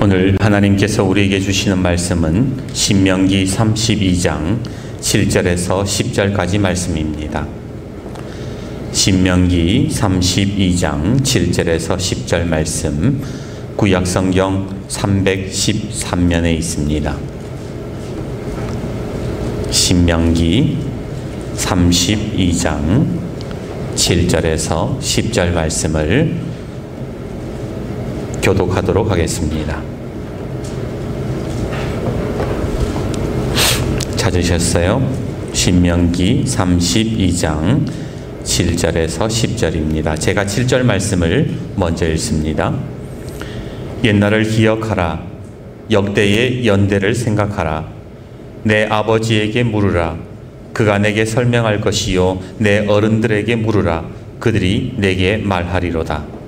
오늘 하나님께서 우리에게 주시는 말씀은 신명기 32장 7절에서 10절까지 말씀입니다. 신명기 32장 7절에서 10절 말씀, 구약성경 313면에 있습니다. 신명기 32장 7절에서 10절 말씀을 교독하도록 하겠습니다. 찾으셨어요? 신명기 32장 7절에서 10절입니다. 제가 7절 말씀을 먼저 읽습니다. 옛날을 기억하라. 역대의 연대를 생각하라. 내 아버지에게 물으라. 그가 내게 설명할 것이요 내 어른들에게 물으라. 그들이 내게 말하리로다.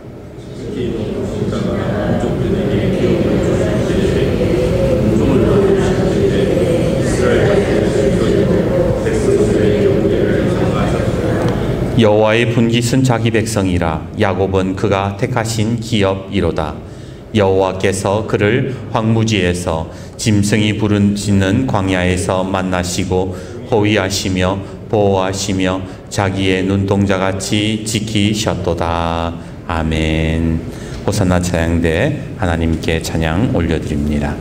여호와의 분깃은 자기 백성이라. 야곱은 그가 택하신 기업이로다. 여호와께서 그를 황무지에서 짐승이 부르짖는 광야에서 만나시고 호위하시며 보호하시며 자기의 눈동자같이 지키셨도다. 아멘. 호산나 찬양대 하나님께 찬양 올려드립니다.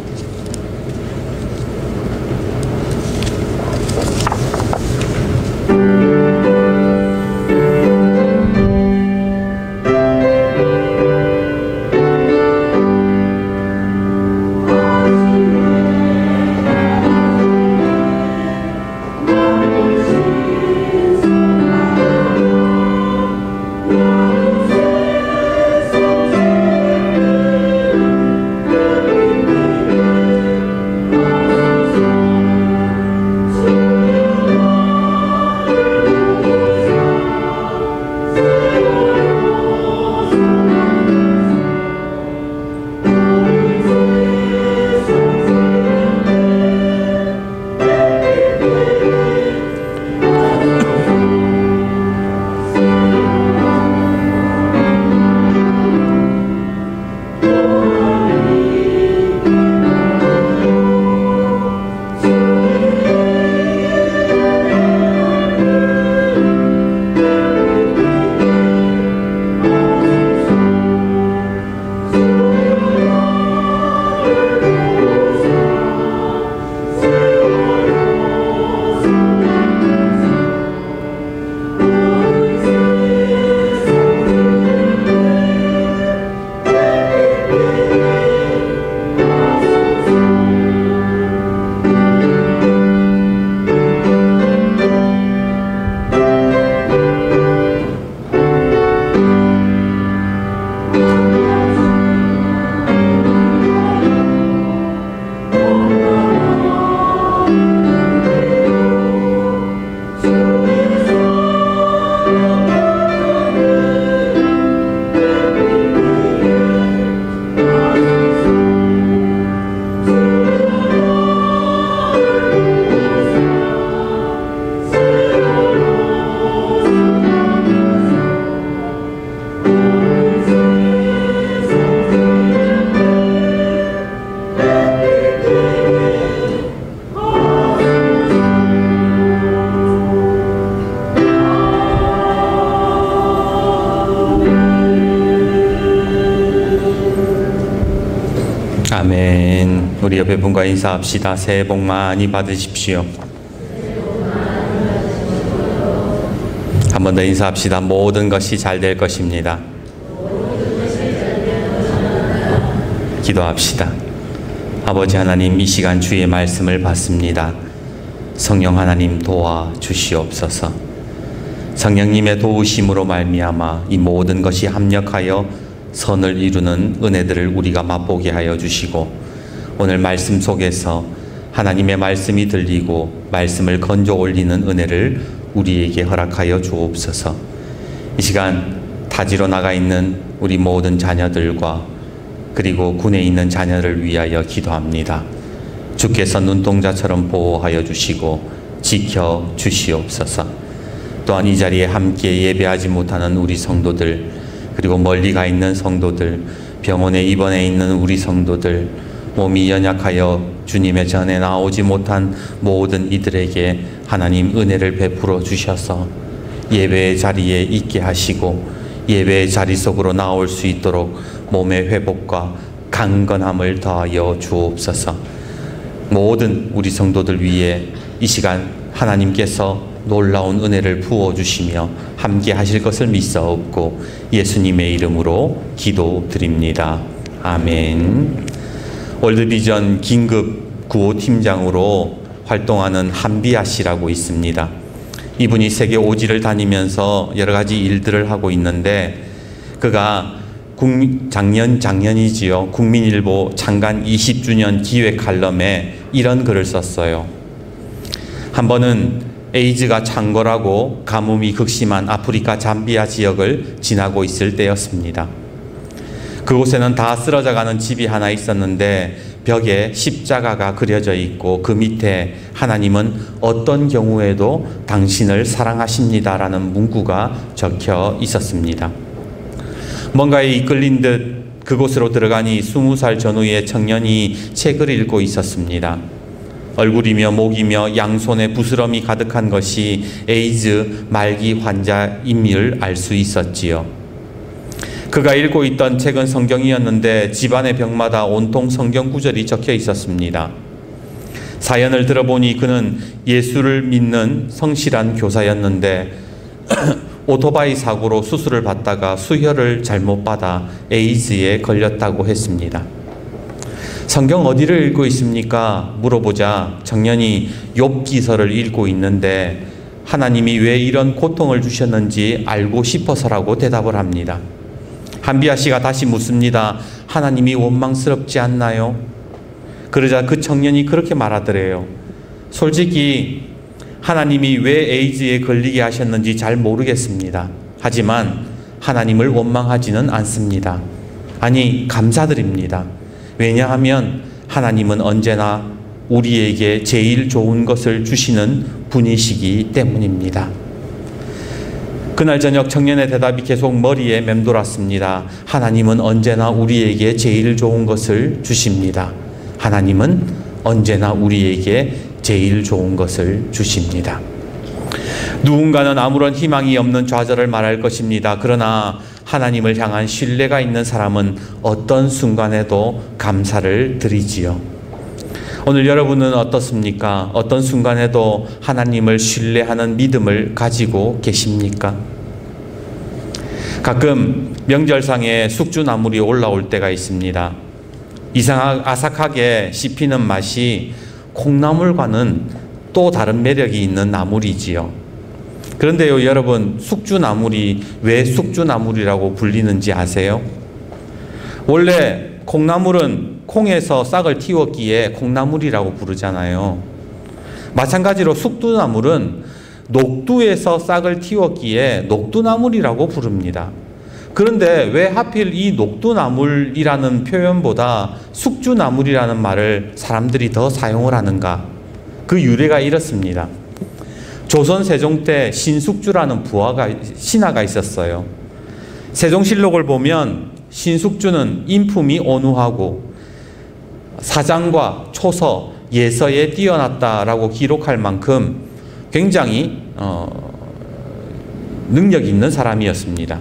아멘. 우리 옆에 분과 인사합시다. 새해 복 많이 받으십시오. 한 번 더 인사합시다. 모든 것이 잘 될 것입니다. 기도합시다. 아버지 하나님, 이 시간 주의 말씀을 받습니다. 성령 하나님 도와주시옵소서. 성령님의 도우심으로 말미암아 이 모든 것이 합력하여 선을 이루는 은혜들을 우리가 맛보게 하여 주시고, 오늘 말씀 속에서 하나님의 말씀이 들리고 말씀을 건져 올리는 은혜를 우리에게 허락하여 주옵소서. 이 시간 타지로 나가 있는 우리 모든 자녀들과 그리고 군에 있는 자녀를 위하여 기도합니다. 주께서 눈동자처럼 보호하여 주시고 지켜 주시옵소서. 또한 이 자리에 함께 예배하지 못하는 우리 성도들, 그리고 멀리 가 있는 성도들, 병원에 입원해 있는 우리 성도들, 몸이 연약하여 주님의 전에 나오지 못한 모든 이들에게 하나님 은혜를 베풀어 주셔서 예배의 자리에 있게 하시고 예배의 자리 속으로 나올 수 있도록 몸의 회복과 강건함을 더하여 주옵소서. 모든 우리 성도들 위해 이 시간 하나님께서 놀라운 은혜를 부어주시며 함께 하실 것을 믿사옵고 예수님의 이름으로 기도드립니다. 아멘. 월드비전 긴급 구호팀장으로 활동하는 한비아 씨라고 있습니다. 이분이 세계 오지를 다니면서 여러 가지 일들을 하고 있는데 그가 작년이지요. 국민일보 창간 20주년 기획 칼럼에 이런 글을 썼어요. 한 번은 에이즈가 창궐하고 가뭄이 극심한 아프리카 잠비아 지역을 지나고 있을 때였습니다. 그곳에는 다 쓰러져가는 집이 하나 있었는데 벽에 십자가가 그려져 있고 그 밑에 하나님은 어떤 경우에도 당신을 사랑하십니다라는 문구가 적혀 있었습니다. 뭔가에 이끌린 듯 그곳으로 들어가니 20살 전후의 청년이 책을 읽고 있었습니다. 얼굴이며 목이며 양손에 부스럼이 가득한 것이 에이즈 말기 환자임을 알 수 있었지요. 그가 읽고 있던 책은 성경이었는데 집안의 벽마다 온통 성경 구절이 적혀 있었습니다. 사연을 들어보니 그는 예수를 믿는 성실한 교사였는데 오토바이 사고로 수술을 받다가 수혈을 잘못 받아 에이즈에 걸렸다고 했습니다. 성경 어디를 읽고 있습니까? 물어보자 청년이 욥기서를 읽고 있는데 하나님이 왜 이런 고통을 주셨는지 알고 싶어서라고 대답을 합니다. 한비아 씨가 다시 묻습니다. 하나님이 원망스럽지 않나요? 그러자 그 청년이 그렇게 말하더래요. 솔직히 하나님이 왜 에이즈에 걸리게 하셨는지 잘 모르겠습니다. 하지만 하나님을 원망하지는 않습니다. 아니, 감사드립니다. 왜냐하면 하나님은 언제나 우리에게 제일 좋은 것을 주시는 분이시기 때문입니다. 그날 저녁 청년의 대답이 계속 머리에 맴돌았습니다. 하나님은 언제나 우리에게 제일 좋은 것을 주십니다. 하나님은 언제나 우리에게 제일 좋은 것을 주십니다. 누군가는 아무런 희망이 없는 좌절을 말할 것입니다. 그러나 하나님을 향한 신뢰가 있는 사람은 어떤 순간에도 감사를 드리지요. 오늘 여러분은 어떻습니까? 어떤 순간에도 하나님을 신뢰하는 믿음을 가지고 계십니까? 가끔 명절상에 숙주나물이 올라올 때가 있습니다. 아삭하게 씹히는 맛이 콩나물과는 또 다른 매력이 있는 나물이지요. 그런데요, 여러분, 숙주나물이 왜 숙주나물이라고 불리는지 아세요? 원래 콩나물은 콩에서 싹을 틔웠기에 콩나물이라고 부르잖아요. 마찬가지로 숙주나물은 녹두에서 싹을 틔웠기에 녹두나물이라고 부릅니다. 그런데 왜 하필 이 녹두나물이라는 표현보다 숙주나물이라는 말을 사람들이 더 사용을 하는가? 그 유래가 이렇습니다. 조선 세종 때 신숙주라는 신하가 있었어요. 세종실록을 보면 신숙주는 인품이 온후하고 사장과 초서, 예서에 뛰어났다라고 기록할 만큼 굉장히 능력 있는 사람이었습니다.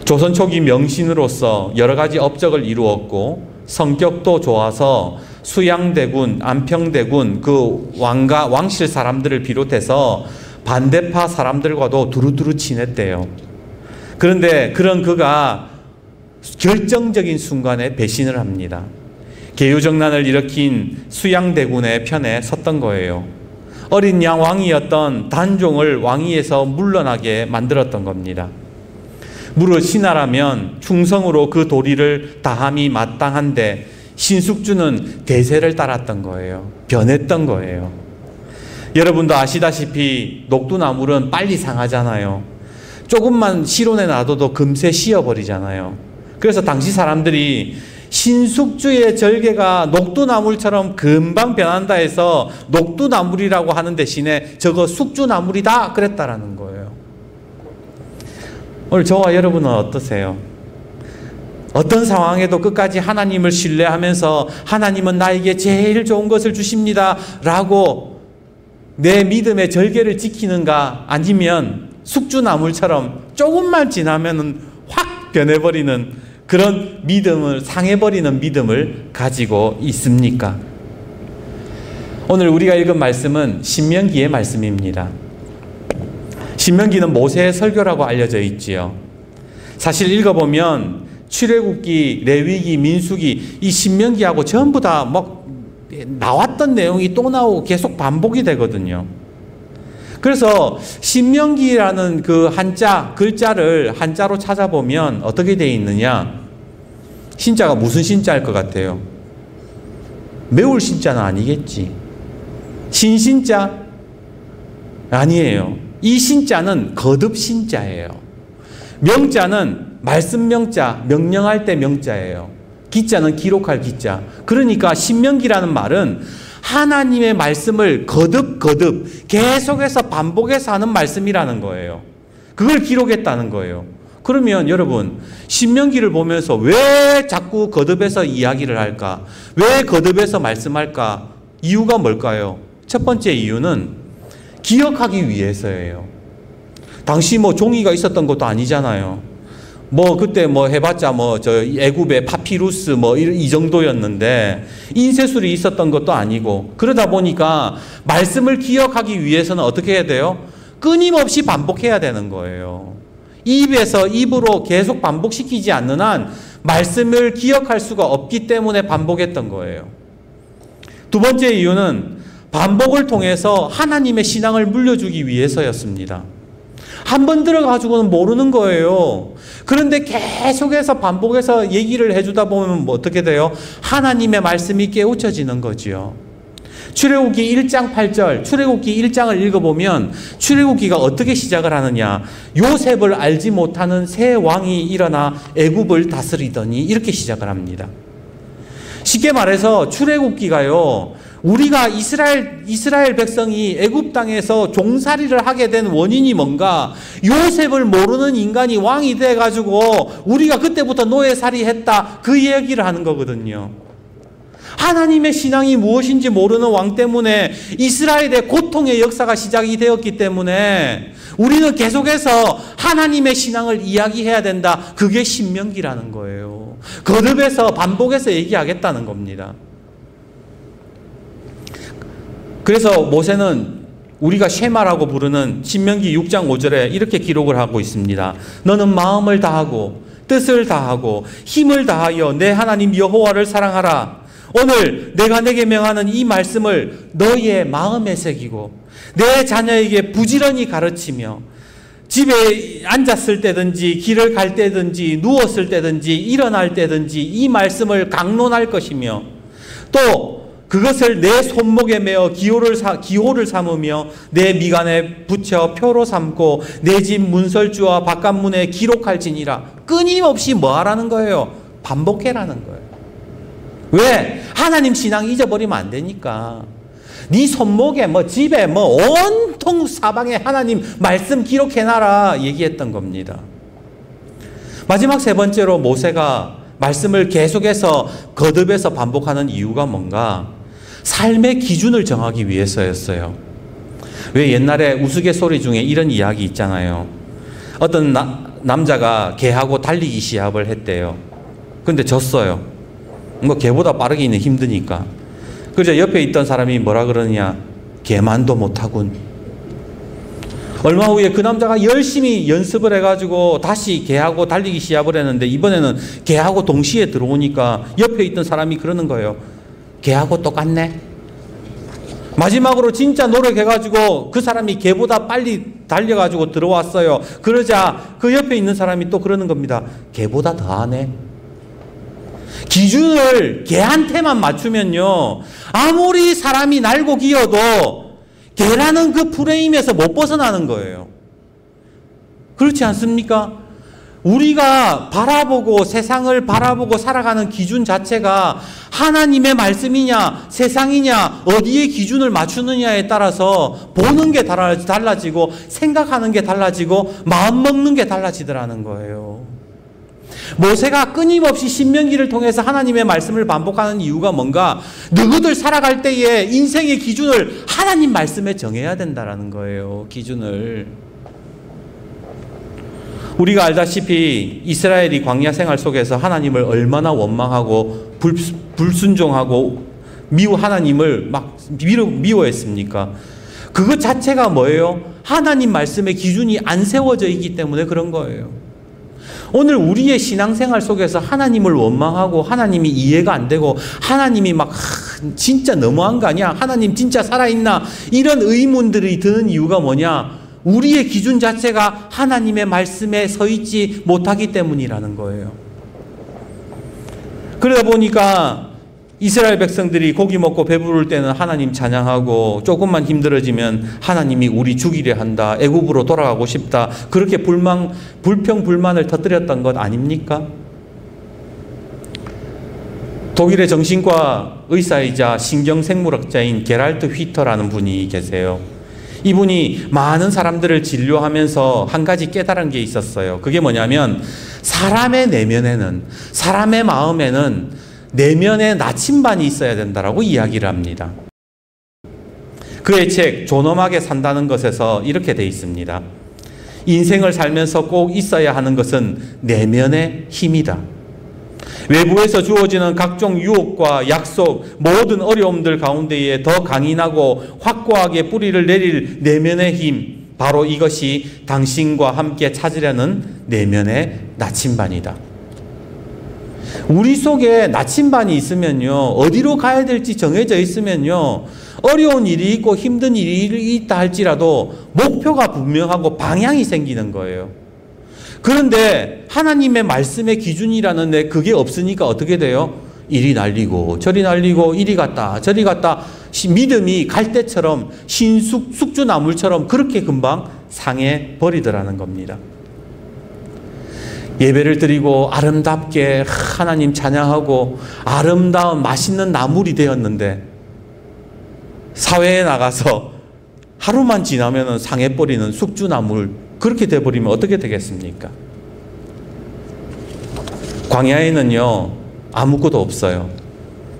조선 초기 명신으로서 여러 가지 업적을 이루었고 성격도 좋아서 수양대군, 안평대군 그 왕실 사람들을 비롯해서 반대파 사람들과도 두루두루 친했대요. 그런데 그런 그가 결정적인 순간에 배신을 합니다. 계유정난을 일으킨 수양대군의 편에 섰던 거예요. 어린 양 왕이었던 단종을 왕위에서 물러나게 만들었던 겁니다. 무릇 신하라면 충성으로 그 도리를 다함이 마땅한데 신숙주는 대세를 따랐던 거예요. 변했던 거예요. 여러분도 아시다시피 녹두나물은 빨리 상하잖아요. 조금만 실온에 놔둬도 금세 식어버리잖아요. 그래서 당시 사람들이 신숙주의 절개가 녹두나물처럼 금방 변한다 해서 녹두나물이라고 하는 대신에 저거 숙주나물이다 그랬다라는 거예요. 오늘 저와 여러분은 어떠세요? 어떤 상황에도 끝까지 하나님을 신뢰하면서 하나님은 나에게 제일 좋은 것을 주십니다 라고 내 믿음의 절개를 지키는가, 아니면 숙주나물처럼 조금만 지나면 확 변해버리는 그런 믿음을, 상해버리는 믿음을 가지고 있습니까? 오늘 우리가 읽은 말씀은 신명기의 말씀입니다. 신명기는 모세의 설교라고 알려져 있지요. 사실 읽어보면 출애굽기, 레위기, 민수기, 이 신명기하고 전부 다 나왔던 내용이 또 나오고 계속 반복이 되거든요. 그래서 신명기라는 그 글자를 한자로 찾아보면 어떻게 되어 있느냐? 신자가 무슨 신자일 것 같아요? 매울 신자는 아니겠지. 신신자? 아니에요. 이 신자는 거듭 신자예요. 명자는 말씀 명자, 명령할 때 명자예요. 기자는 기록할 기자. 그러니까 신명기라는 말은 하나님의 말씀을 거듭 계속해서 반복해서 하는 말씀이라는 거예요. 그걸 기록했다는 거예요. 그러면 여러분, 신명기를 보면서 왜 자꾸 거듭해서 이야기를 할까? 왜 거듭해서 말씀할까? 이유가 뭘까요? 첫 번째 이유는 기억하기 위해서예요. 당시 종이가 있었던 것도 아니잖아요. 그때 해봤자 애굽의 파피루스 이 정도였는데 인쇄술이 있었던 것도 아니고, 그러다 보니까 말씀을 기억하기 위해서는 어떻게 해야 돼요? 끊임없이 반복해야 되는 거예요. 입에서 입으로 계속 반복시키지 않는 한 말씀을 기억할 수가 없기 때문에 반복했던 거예요. 두 번째 이유는 반복을 통해서 하나님의 신앙을 물려주기 위해서였습니다. 한 번 들어가지고는 모르는 거예요. 그런데 계속해서 반복해서 얘기를 해주다 보면 어떻게 돼요? 하나님의 말씀이 깨우쳐지는 거지요. 출애굽기 1장 8절, 출애굽기 1장을 읽어보면 출애굽기가 어떻게 시작을 하느냐? 요셉을 알지 못하는 새 왕이 일어나 애굽을 다스리더니, 이렇게 시작을 합니다. 쉽게 말해서 출애굽기가요, 우리가 이스라엘 백성이 애굽 땅에서 종살이를 하게 된 원인이 뭔가, 요셉을 모르는 인간이 왕이 돼가지고 우리가 그때부터 노예살이 했다, 그 얘기를 하는 거거든요. 하나님의 신앙이 무엇인지 모르는 왕 때문에 이스라엘의 고통의 역사가 시작이 되었기 때문에 우리는 계속해서 하나님의 신앙을 이야기해야 된다. 그게 신명기라는 거예요. 거듭해서 반복해서 얘기하겠다는 겁니다. 그래서 모세는 우리가 쉐마라고 부르는 신명기 6장 5절에 이렇게 기록을 하고 있습니다. 너는 마음을 다하고 뜻을 다하고 힘을 다하여 내 하나님 여호와를 사랑하라. 오늘 내가 내게 명하는 이 말씀을 너희의 마음에 새기고 내 자녀에게 부지런히 가르치며 집에 앉았을 때든지 길을 갈 때든지 누웠을 때든지 일어날 때든지 이 말씀을 강론할 것이며, 또 그것을 내 손목에 메어 기호를 삼으며 내 미간에 붙여 표로 삼고 내 집 문설주와 바깥문에 기록할지니라. 끊임없이 뭐 하라는 거예요? 반복해라는 거예요. 왜? 하나님 신앙 잊어버리면 안 되니까. 네 손목에 집에 온통 사방에 하나님 말씀 기록해놔라 얘기했던 겁니다. 마지막 세 번째로 모세가 말씀을 계속해서 거듭해서 반복하는 이유가 뭔가? 삶의 기준을 정하기 위해서였어요. 왜 옛날에 우스갯소리 중에 이런 이야기 있잖아요. 어떤 남자가 개하고 달리기 시합을 했대요. 근데 졌어요. 개보다 빠르기는 힘드니까. 그래서 옆에 있던 사람이 뭐라 그러느냐? 개만도 못하군. 얼마 후에 그 남자가 열심히 연습을 해가지고 다시 개하고 달리기 시합을 했는데, 이번에는 개하고 동시에 들어오니까 옆에 있던 사람이 그러는 거예요. 개하고 똑같네. 마지막으로 진짜 노력해가지고 그 사람이 개보다 빨리 달려가지고 들어왔어요. 그러자 그 옆에 있는 사람이 또 그러는 겁니다. 개보다 더하네. 기준을 개한테만 맞추면요, 아무리 사람이 날고 기어도 개라는 그 프레임에서 못 벗어나는 거예요. 그렇지 않습니까? 우리가 바라보고 세상을 바라보고 살아가는 기준 자체가 하나님의 말씀이냐 세상이냐 어디에 기준을 맞추느냐에 따라서 보는 게 달라지고 생각하는 게 달라지고 마음 먹는 게 달라지더라는 거예요. 모세가 끊임없이 신명기를 통해서 하나님의 말씀을 반복하는 이유가 뭔가? 너희들 살아갈 때에 인생의 기준을 하나님 말씀에 정해야 된다라는 거예요. 기준을. 우리가 알다시피 이스라엘이 광야 생활 속에서 하나님을 얼마나 원망하고 불순종하고 하나님을 막 미워했습니까? 그것 자체가 뭐예요? 하나님 말씀의 기준이 안 세워져 있기 때문에 그런 거예요. 오늘 우리의 신앙생활 속에서 하나님을 원망하고 하나님이 이해가 안 되고 하나님이 막 진짜 너무한 거 아니야? 하나님 진짜 살아있나? 이런 의문들이 드는 이유가 뭐냐? 우리의 기준 자체가 하나님의 말씀에 서 있지 못하기 때문이라는 거예요. 그러다 보니까 이스라엘 백성들이 고기 먹고 배부를 때는 하나님 찬양하고 조금만 힘들어지면 하나님이 우리 죽이려 한다. 애굽으로 돌아가고 싶다. 그렇게 불평불만을 터뜨렸던 것 아닙니까? 독일의 정신과 의사이자 신경생물학자인 게랄트 휘터라는 분이 계세요. 이분이 많은 사람들을 진료하면서 한 가지 깨달은 게 있었어요. 그게 뭐냐면 사람의 내면에는, 사람의 마음에는 내면에 나침반이 있어야 된다라고 이야기를 합니다. 그의 책 존엄하게 산다는 것에서 이렇게 돼 있습니다. 인생을 살면서 꼭 있어야 하는 것은 내면의 힘이다. 외부에서 주어지는 각종 유혹과 약속, 모든 어려움들 가운데에 더 강인하고 확고하게 뿌리를 내릴 내면의 힘, 바로 이것이 당신과 함께 찾으려는 내면의 나침반이다. 우리 속에 나침반이 있으면요, 어디로 가야 될지 정해져 있으면요, 어려운 일이 있고 힘든 일이 있다 할지라도 목표가 분명하고 방향이 생기는 거예요. 그런데 하나님의 말씀의 기준이라는 그게 없으니까 어떻게 돼요? 이리 날리고 저리 날리고 이리 갔다 저리 갔다, 믿음이 갈대처럼 숙주나물처럼 그렇게 금방 상해 버리더라는 겁니다. 예배를 드리고 아름답게 하나님 찬양하고 아름다운 맛있는 나물이 되었는데 사회에 나가서 하루만 지나면 상해버리는 숙주나물, 그렇게 돼버리면 어떻게 되겠습니까? 광야에는요, 아무것도 없어요.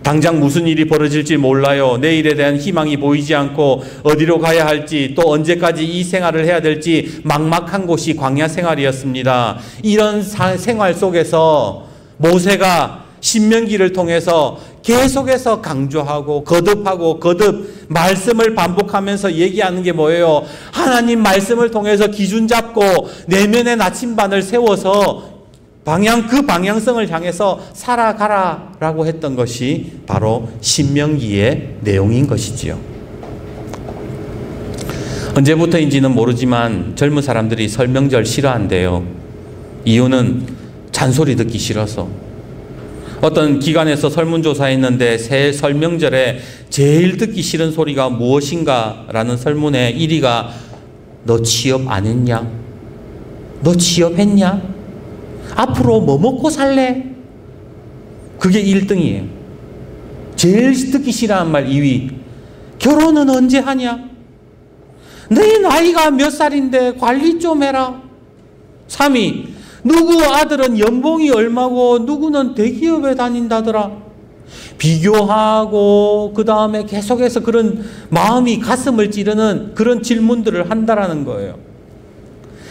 당장 무슨 일이 벌어질지 몰라요. 내일에 대한 희망이 보이지 않고 어디로 가야 할지, 또 언제까지 이 생활을 해야 될지 막막한 곳이 광야 생활이었습니다. 이런 생활 속에서 모세가 신명기를 통해서 계속해서 강조하고 거듭 말씀을 반복하면서 얘기하는 게 뭐예요? 하나님 말씀을 통해서 기준 잡고 내면의 나침반을 세워서 그 방향성을 향해서 살아가라라고 했던 것이 바로 신명기의 내용인 것이지요. 언제부터인지는 모르지만 젊은 사람들이 설명절 싫어한대요. 이유는 잔소리 듣기 싫어서. 어떤 기관에서 설문조사했는데 새 설명절에 제일 듣기 싫은 소리가 무엇인가 라는 설문의 1위가 너 취업 안 했냐? 너 취업했냐? 앞으로 뭐 먹고 살래? 그게 1등이에요. 제일 듣기 싫어하는 말 2위. 결혼은 언제 하냐? 내 나이가 몇 살인데 관리 좀 해라. 3위. 누구 아들은 연봉이 얼마고 누구는 대기업에 다닌다더라. 비교하고 그 다음에 계속해서 그런 마음이 가슴을 찌르는 그런 질문들을 한다라는 거예요.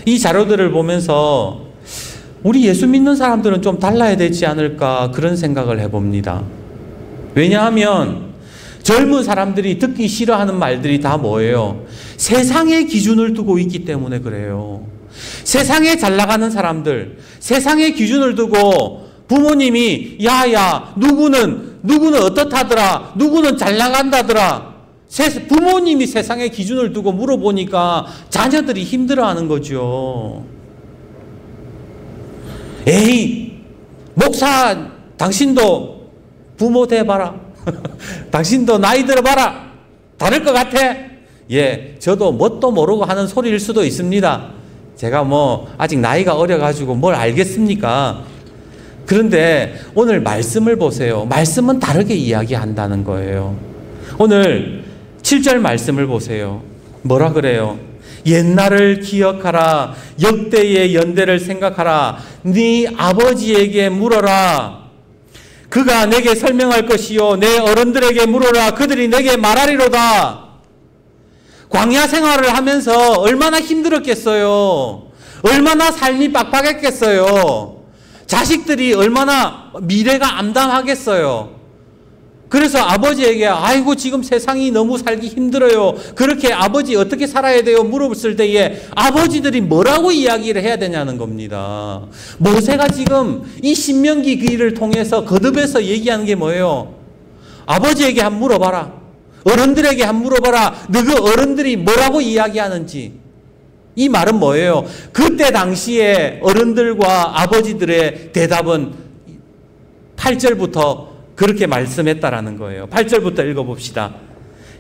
이 자료들을 보면서 우리 예수 믿는 사람들은 좀 달라야 되지 않을까 그런 생각을 해봅니다. 왜냐하면 젊은 사람들이 듣기 싫어하는 말들이 다 뭐예요? 세상의 기준을 두고 있기 때문에 그래요. 세상에 잘 나가는 사람들, 세상의 기준을 두고 부모님이 야야 누구는 어떻다더라, 누구는 잘 나간다더라. 부모님이 세상의 기준을 두고 물어보니까 자녀들이 힘들어하는 거죠. 에이 목사 당신도 부모 돼봐라. 당신도 나이 들어봐라. 다를 것 같아. 예, 저도 뭣도 모르고 하는 소리일 수도 있습니다. 제가 아직 나이가 어려가지고 뭘 알겠습니까? 그런데 오늘 말씀을 보세요. 말씀은 다르게 이야기한다는 거예요. 오늘 7절 말씀을 보세요. 뭐라 그래요? 옛날을 기억하라. 역대의 연대를 생각하라. 네 아버지에게 물어라. 그가 내게 설명할 것이요 내 어른들에게 물어라. 그들이 내게 말하리로다. 광야 생활을 하면서 얼마나 힘들었겠어요. 얼마나 삶이 빡빡했겠어요. 자식들이 얼마나 미래가 암담하겠어요. 그래서 아버지에게 아이고 지금 세상이 너무 살기 힘들어요. 그렇게 아버지 어떻게 살아야 돼요? 물어봤을 때에 아버지들이 뭐라고 이야기를 해야 되냐는 겁니다. 모세가 지금 이 신명기 기를 통해서 거듭해서 얘기하는 게 뭐예요? 아버지에게 한번 물어봐라. 어른들에게 한번 물어봐라. 너그 어른들이 뭐라고 이야기하는지. 이 말은 뭐예요? 그때 당시에 어른들과 아버지들의 대답은 8절부터 그렇게 말씀했다라는 거예요. 8절부터 읽어봅시다.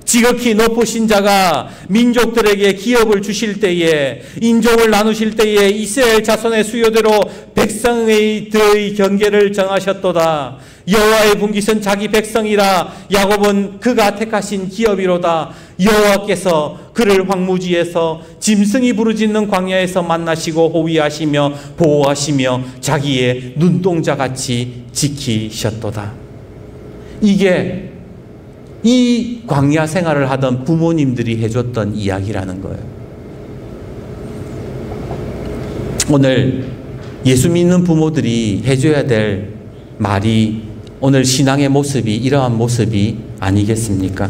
지극히 높으신 자가 민족들에게 기업을 주실 때에 인종을 나누실 때에 이스라엘 자손의 수요대로 백성의 경계를 정하셨도다. 여호와의 분깃은 자기 백성이라. 야곱은 그가 택하신 기업이로다. 여호와께서 그를 황무지에서 짐승이 부르짖는 광야에서 만나시고 호위하시며 보호하시며 자기의 눈동자같이 지키셨도다. 이게 이 광야 생활을 하던 부모님들이 해줬던 이야기라는 거예요. 오늘 예수 믿는 부모들이 해줘야 될 말이 오늘 신앙의 모습이 이러한 모습이 아니겠습니까?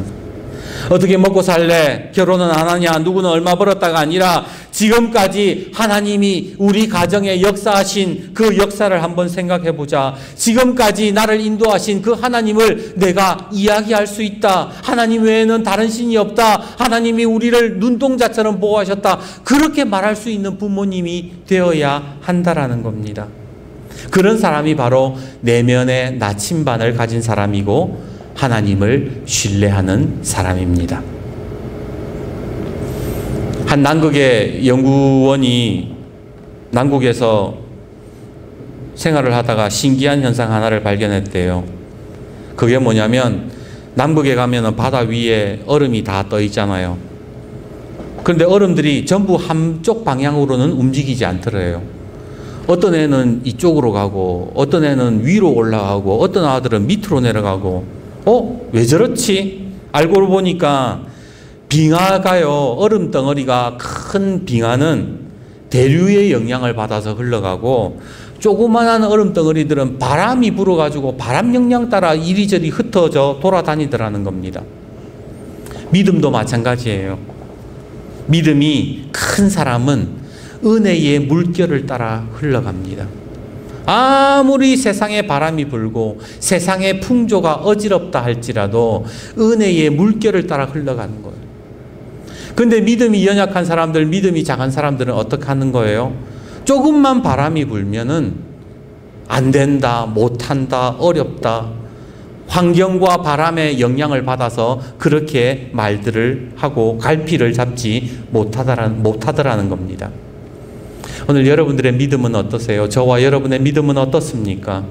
어떻게 먹고 살래? 결혼은 안 하냐? 누구는 얼마 벌었다가 아니라 지금까지 하나님이 우리 가정에 역사하신 그 역사를 한번 생각해 보자. 지금까지 나를 인도하신 그 하나님을 내가 이야기할 수 있다. 하나님 외에는 다른 신이 없다. 하나님이 우리를 눈동자처럼 보호하셨다. 그렇게 말할 수 있는 부모님이 되어야 한다라는 겁니다. 그런 사람이 바로 내면의 나침반을 가진 사람이고 하나님을 신뢰하는 사람입니다. 한 남극의 연구원이 남극에서 생활을 하다가 신기한 현상 하나를 발견했대요. 그게 뭐냐면 남극에 가면 바다 위에 얼음이 다 떠 있잖아요. 그런데 얼음들이 전부 한쪽 방향으로는 움직이지 않더래요. 어떤 애는 이쪽으로 가고 어떤 애는 위로 올라가고 어떤 아들은 밑으로 내려가고 왜 저렇지? 알고 보니까 빙하가요. 얼음 덩어리가 큰 빙하는 대류의 영향을 받아서 흘러가고 조그만한 얼음 덩어리들은 바람이 불어가지고 바람 영향 따라 이리저리 흩어져 돌아다니더라는 겁니다. 믿음도 마찬가지예요. 믿음이 큰 사람은 은혜의 물결을 따라 흘러갑니다. 아무리 세상에 바람이 불고 세상의 풍조가 어지럽다 할지라도 은혜의 물결을 따라 흘러가는 거예요. 그런데 믿음이 연약한 사람들, 믿음이 작은 사람들은 어떻게 하는 거예요? 조금만 바람이 불면은 안 된다, 못한다, 어렵다. 환경과 바람의 영향을 받아서 그렇게 말들을 하고 갈피를 잡지 못하더라는 겁니다. 오늘 여러분들의 믿음은 어떠세요? 저와 여러분의 믿음은 어떻습니까?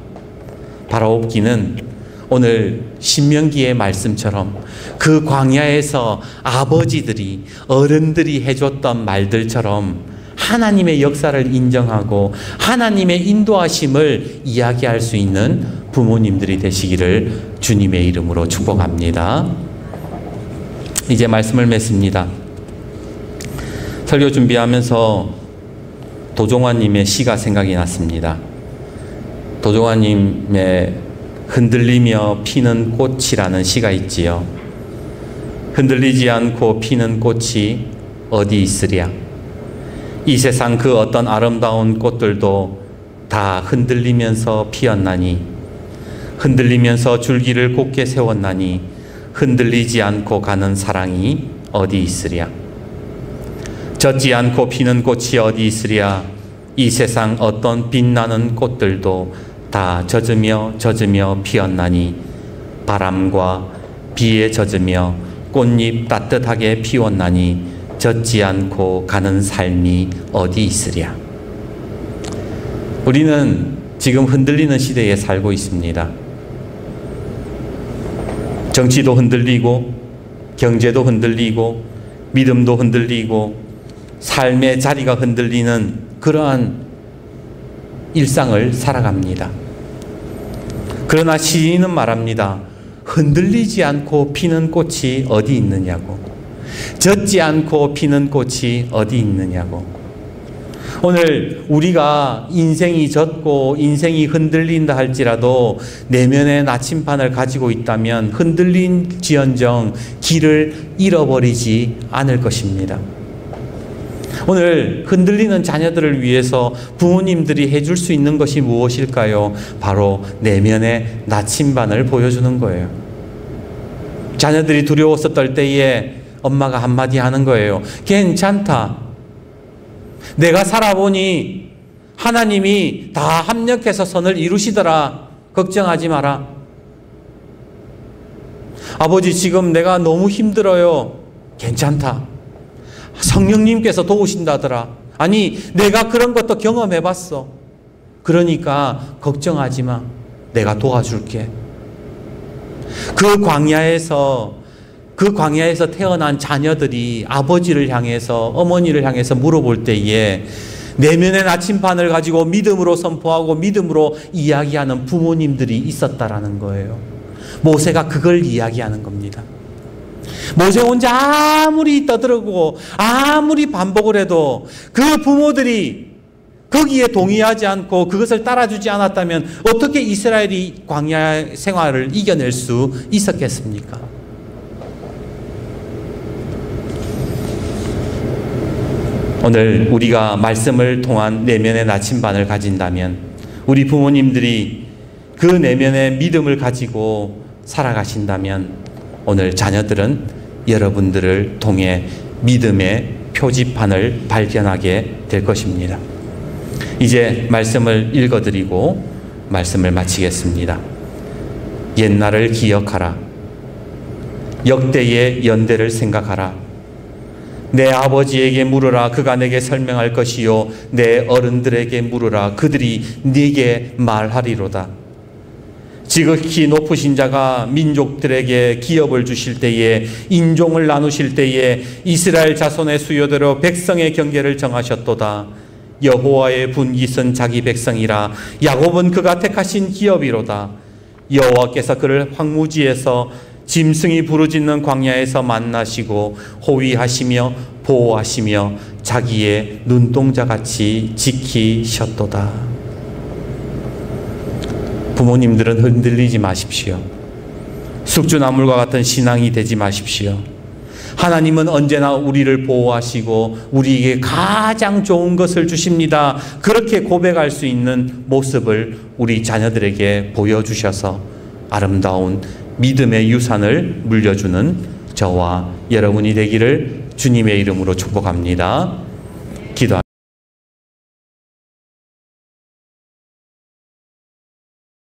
바라옵기는 오늘 신명기의 말씀처럼 그 광야에서 아버지들이 어른들이 해줬던 말들처럼 하나님의 역사를 인정하고 하나님의 인도하심을 이야기할 수 있는 부모님들이 되시기를 주님의 이름으로 축복합니다. 이제 말씀을 맺습니다. 설교 준비하면서 도종환님의 시가 생각이 났습니다. 도종환님의 흔들리며 피는 꽃이라는 시가 있지요. 흔들리지 않고 피는 꽃이 어디 있으랴. 이 세상 그 어떤 아름다운 꽃들도 다 흔들리면서 피었나니 흔들리면서 줄기를 곧게 세웠나니 흔들리지 않고 가는 사랑이 어디 있으랴. 젖지 않고 피는 꽃이 어디 있으랴. 이 세상 어떤 빛나는 꽃들도 다 젖으며 피었나니 바람과 비에 젖으며 꽃잎 따뜻하게 피웠나니 젖지 않고 가는 삶이 어디 있으랴. 우리는 지금 흔들리는 시대에 살고 있습니다. 정치도 흔들리고 경제도 흔들리고 믿음도 흔들리고 삶의 자리가 흔들리는 그러한 일상을 살아갑니다. 그러나 시인은 말합니다. 흔들리지 않고 피는 꽃이 어디 있느냐고. 젖지 않고 피는 꽃이 어디 있느냐고. 오늘 우리가 인생이 젖고 인생이 흔들린다 할지라도 내면의 나침반을 가지고 있다면 흔들린지언정 길을 잃어버리지 않을 것입니다. 오늘 흔들리는 자녀들을 위해서 부모님들이 해줄 수 있는 것이 무엇일까요? 바로 내면의 나침반을 보여주는 거예요. 자녀들이 두려워서 떨 때에 엄마가 한마디 하는 거예요. 괜찮다. 내가 살아보니 하나님이 다 합력해서 선을 이루시더라. 걱정하지 마라. 아버지, 지금 내가 너무 힘들어요. 괜찮다. 성령님께서 도우신다더라. 아니, 내가 그런 것도 경험해봤어. 그러니까 걱정하지 마. 내가 도와줄게. 그 광야에서 태어난 자녀들이 아버지를 향해서, 어머니를 향해서 물어볼 때에 내면의 나침반을 가지고 믿음으로 선포하고 믿음으로 이야기하는 부모님들이 있었다라는 거예요. 모세가 그걸 이야기하는 겁니다. 모세 혼자 아무리 떠들고 아무리 반복을 해도 그 부모들이 거기에 동의하지 않고 그것을 따라주지 않았다면 어떻게 이스라엘이 광야 생활을 이겨낼 수 있었겠습니까? 오늘 우리가 말씀을 통한 내면의 나침반을 가진다면 우리 부모님들이 그 내면의 믿음을 가지고 살아가신다면 오늘 자녀들은 여러분들을 통해 믿음의 표지판을 발견하게 될 것입니다. 이제 말씀을 읽어드리고 말씀을 마치겠습니다. 옛날을 기억하라. 역대의 연대를 생각하라. 내 아버지에게 물으라. 그가 내게 설명할 것이요. 내 어른들에게 물으라. 그들이 네게 말하리로다. 지극히 높으신 자가 민족들에게 기업을 주실 때에, 인종을 나누실 때에 이스라엘 자손의 수요대로 백성의 경계를 정하셨도다. 여호와의 분깃은 자기 백성이라. 야곱은 그가 택하신 기업이로다. 여호와께서 그를 황무지에서 짐승이 부르짖는 광야에서 만나시고 호위하시며 보호하시며 자기의 눈동자같이 지키셨도다. 부모님들은 흔들리지 마십시오. 숙주나물과 같은 신앙이 되지 마십시오. 하나님은 언제나 우리를 보호하시고 우리에게 가장 좋은 것을 주십니다. 그렇게 고백할 수 있는 모습을 우리 자녀들에게 보여주셔서 아름다운 믿음의 유산을 물려주는 저와 여러분이 되기를 주님의 이름으로 축복합니다. 기도합니다.